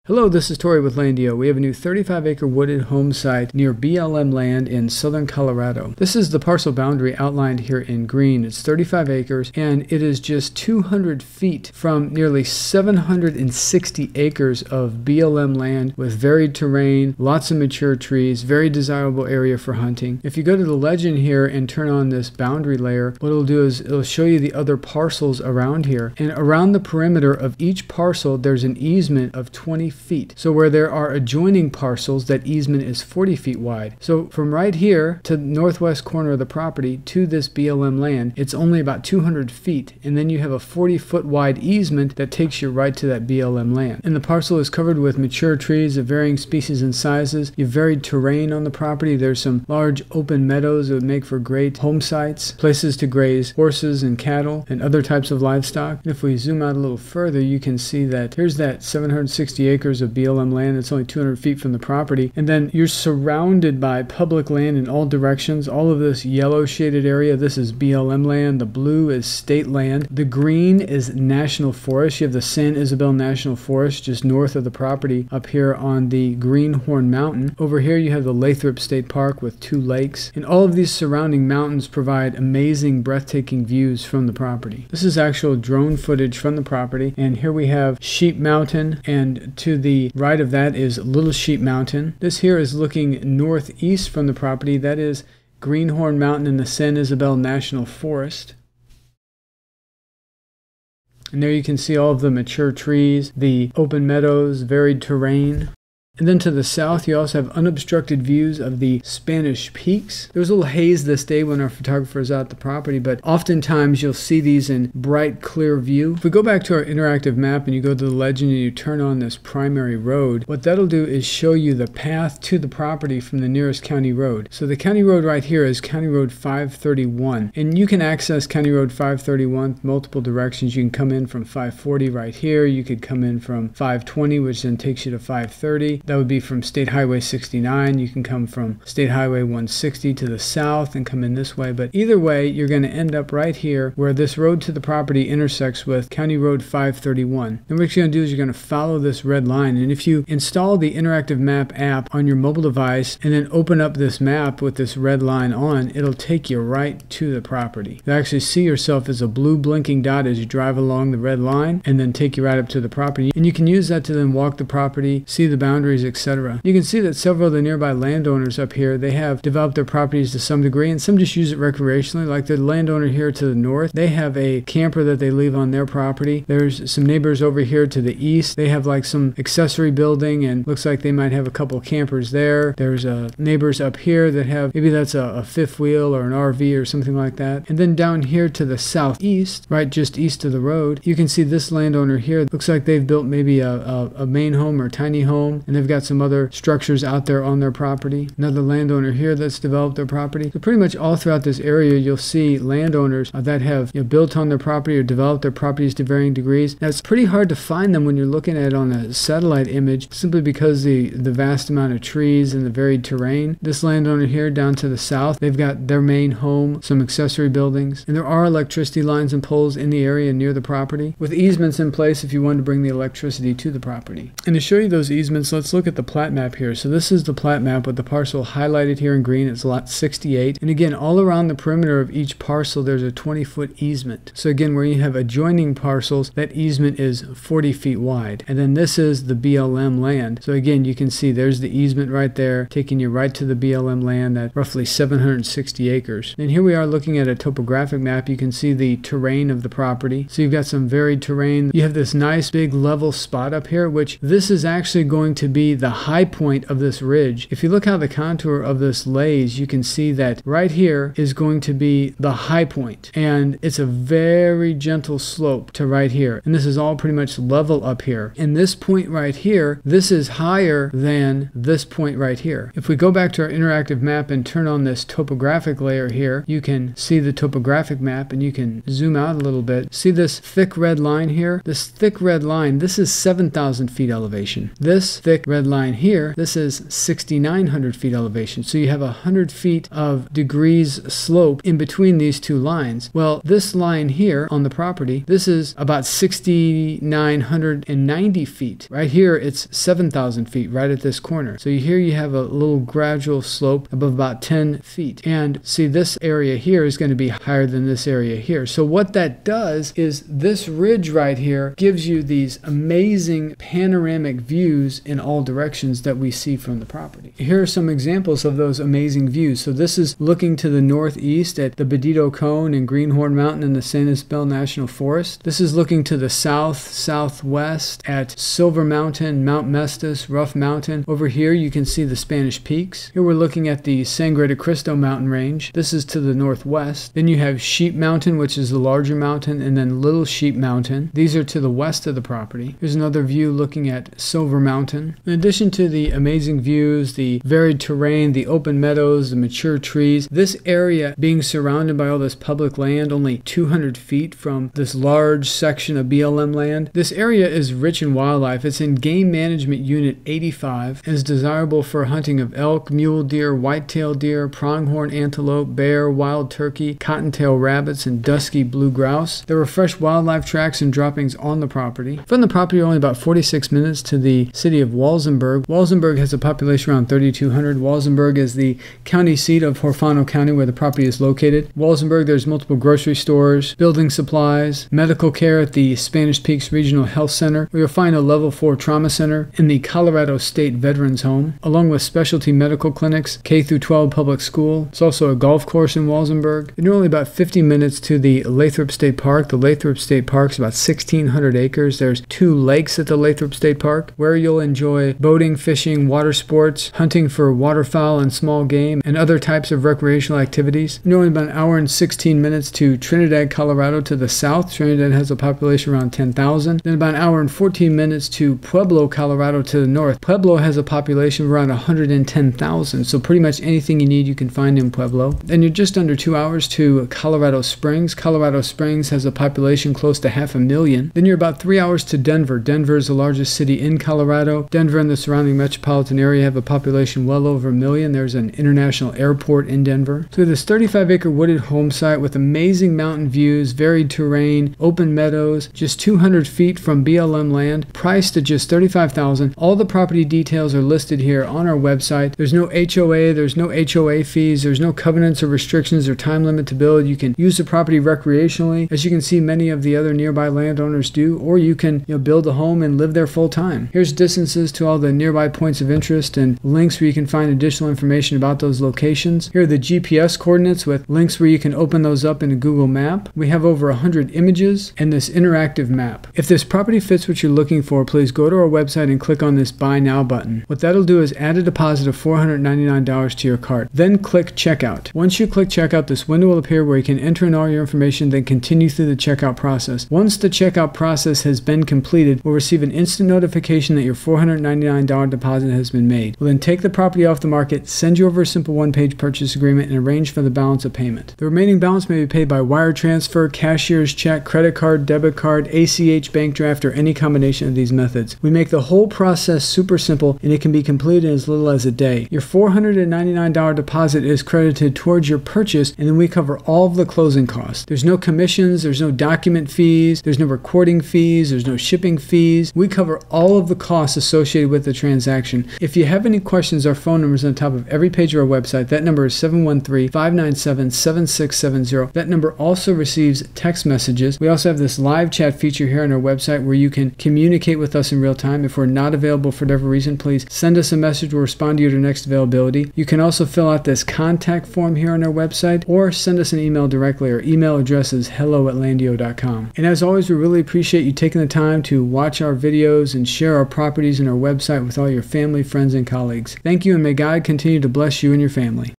Hello, this is Tori with LANDiO. We have a new 35-acre wooded home site near BLM Land in southern Colorado. This is the parcel boundary outlined here in green. It's 35 acres, and it is just 200 feet from nearly 760 acres of BLM land with varied terrain, lots of mature trees, very desirable area for hunting. If you go to the legend here and turn on this boundary layer, what it'll do is it'll show you the other parcels around here. And around the perimeter of each parcel, there's an easement of 20 feet. So where there are adjoining parcels, that easement is 40 feet wide. So from right here to the northwest corner of the property to this BLM land, it's only about 200 feet. And then you have a 40-foot wide easement that takes you right to that BLM land. And the parcel is covered with mature trees of varying species and sizes. You have varied terrain on the property. There's some large open meadows that would make for great home sites, places to graze horses and cattle and other types of livestock. And if we zoom out a little further, you can see that here's that 760 acres of BLM land. It's only 200 feet from the property. And then you're surrounded by public land in all directions. All of this yellow shaded area, this is BLM land. The blue is state land. The green is national forest. You have the San Isabel National Forest just north of the property up here on the Greenhorn Mountain. Over here you have the Lathrop State Park with 2 lakes. And all of these surrounding mountains provide amazing, breathtaking views from the property. This is actual drone footage from the property. And here we have Sheep Mountain, and to the right of that is Little Sheep Mountain. This here is looking northeast from the property. That is Greenhorn Mountain in the San Isabel National Forest. And there you can see all of the mature trees, the open meadows, varied terrain. And then to the south, you also have unobstructed views of the Spanish Peaks. There was a little haze this day when our photographer was out at the property, but oftentimes you'll see these in bright, clear view. If we go back to our interactive map and you go to the legend and you turn on this primary road, what that'll do is show you the path to the property from the nearest county road. So the county road right here is County Road 531. And you can access County Road 531 multiple directions. You can come in from 540 right here. You could come in from 520, which then takes you to 530. That would be from State Highway 69. You can come from State Highway 160 to the south and come in this way. But either way, you're going to end up right here where this road to the property intersects with County Road 531. And what you're going to do is you're going to follow this red line. And if you install the Interactive Map app on your mobile device and then open up this map with this red line on, it'll take you right to the property. You actually see yourself as a blue blinking dot as you drive along the red line and then take you right up to the property. And you can use that to then walk the property, see the boundaries, etc. You can see that several of the nearby landowners up here, they have developed their properties to some degree, and some just use it recreationally. Like the landowner here to the north, they have a camper that they leave on their property. There's some neighbors over here to the east. They have like some accessory building, and looks like they might have a couple campers there. There's neighbors up here that have, maybe that's a fifth wheel or an RV or something like that. And then down here to the southeast, right just east of the road, you can see this landowner here. Looks like they've built maybe a main home or tiny home, and they've got some other structures out there on their property. Another landowner here that's developed their property. So pretty much all throughout this area, you'll see landowners that have built on their property or developed their properties to varying degrees. Now, it's pretty hard to find them when you're looking at it on a satellite image, simply because the vast amount of trees and the varied terrain. This landowner here down to the south, they've got their main home, some accessory buildings, and there are electricity lines and poles in the area near the property with easements in place if you wanted to bring the electricity to the property. And to show you those easements, let's look at the plat map here. So this is the plat map with the parcel highlighted here in green. It's lot 68. And again, all around the perimeter of each parcel, there's a 20-foot easement. So again, where you have adjoining parcels, that easement is 40 feet wide. And then this is the BLM land. So again, you can see there's the easement right there, taking you right to the BLM land at roughly 760 acres. And here we are looking at a topographic map. You can see the terrain of the property. So you've got some varied terrain. You have this nice big level spot up here, which this is actually going to be the high point of this ridge. If you look how the contour of this lays, you can see that right here is going to be the high point, and it's a very gentle slope to right here, and this is all pretty much level up here. And this point right here, this is higher than this point right here. If we go back to our interactive map and turn on this topographic layer here, you can see the topographic map, and you can zoom out a little bit. See this thick red line here? This thick red line, this is 7,000 feet elevation. This thick red line here, this is 6,900 feet elevation. So you have 100 feet of degrees slope in between these two lines. Well, this line here on the property, this is about 6,990 feet. Right here, it's 7,000 feet right at this corner. So here you have a little gradual slope of about 10 feet. And see, this area here is going to be higher than this area here. So what that does is this ridge right here gives you these amazing panoramic views in all directions that we see from the property. Here are some examples of those amazing views. So this is looking to the northeast at the Bedito Cone and Greenhorn Mountain in the San Isabel National Forest. This is looking to the southwest at Silver Mountain, Mount Mestas, Rough Mountain. Over here you can see the Spanish Peaks. Here we're looking at the Sangre de Cristo mountain range. This is to the northwest. Then you have Sheep Mountain, which is the larger mountain, and then Little Sheep Mountain. These are to the west of the property. Here's another view looking at Silver Mountain. In addition to the amazing views, the varied terrain, the open meadows, the mature trees, this area being surrounded by all this public land, only 200 feet from this large section of BLM land. This area is rich in wildlife. It's in Game Management Unit 85 and is desirable for hunting of elk, mule deer, white-tailed deer, pronghorn antelope, bear, wild turkey, cottontail rabbits, and dusky blue grouse. There are fresh wildlife tracks and droppings on the property. From the property, only about 46 minutes to the city of Walsenburg. Walsenburg has a population around 3,200. Walsenburg is the county seat of Horfano County where the property is located. Walsenburg, there's multiple grocery stores, building supplies, medical care at the Spanish Peaks Regional Health Center, where you'll find a level 4 trauma center, in the Colorado State Veterans Home, along with specialty medical clinics, K-12 public school. It's also a golf course in Walsenburg. And you're only about 50 minutes to the Lathrop State Park. The Lathrop State Park is about 1,600 acres. There's 2 lakes at the Lathrop State Park where you'll enjoy boating, fishing, water sports, hunting for waterfowl and small game, and other types of recreational activities. You're only about an hour and 16 minutes to Trinidad, Colorado to the south. Trinidad has a population around 10,000. Then about an hour and 14 minutes to Pueblo, Colorado to the north. Pueblo has a population of around 110,000. So pretty much anything you need you can find in Pueblo. Then you're just under 2 hours to Colorado Springs. Colorado Springs has a population close to 500,000. Then you're about 3 hours to Denver. Denver is the largest city in Colorado. Denver and the surrounding metropolitan area have a population well over 1 million. There's an international airport in Denver. So this 35-acre wooded home site with amazing mountain views, varied terrain, open meadows, just 200 feet from BLM land, priced at just $35,000. All the property details are listed here on our website. There's no HOA, there's no HOA fees, there's no covenants or restrictions or time limit to build. You can use the property recreationally, as you can see many of the other nearby landowners do, or you can build a home and live there full time. Here's distances to all the nearby points of interest and links where you can find additional information about those locations. Here are the GPS coordinates with links where you can open those up in a Google map. We have over 100 images and this interactive map. If this property fits what you're looking for, please go to our website and click on this Buy Now button. What that'll do is add a deposit of $499 to your cart. Then click Checkout. Once you click Checkout, this window will appear where you can enter in all your information, then continue through the checkout process. Once the checkout process has been completed, we'll receive an instant notification that your $499 deposit has been made. We'll then take the property off the market, send you over a simple one-page purchase agreement, and arrange for the balance of payment. The remaining balance may be paid by wire transfer, cashier's check, credit card, debit card, ACH bank draft, or any combination of these methods. We make the whole process super simple, and it can be completed in as little as a day. Your $499 deposit is credited towards your purchase, and then we cover all of the closing costs. There's no commissions, there's no document fees, there's no recording fees, there's no shipping fees. We cover all of the costs associated with the transaction. If you have any questions, our phone number is on top of every page of our website. That number is 713-597-7670. That number also receives text messages. We also have this live chat feature here on our website where you can communicate with us in real time. If we're not available for whatever reason, please send us a message. We'll respond to you at our next availability. You can also fill out this contact form here on our website or send us an email directly. Our email address is hello@landio.com. And as always, we really appreciate you taking the time to watch our videos and share our properties and our website with all your family, friends, and colleagues. Thank you, and may God continue to bless you and your family.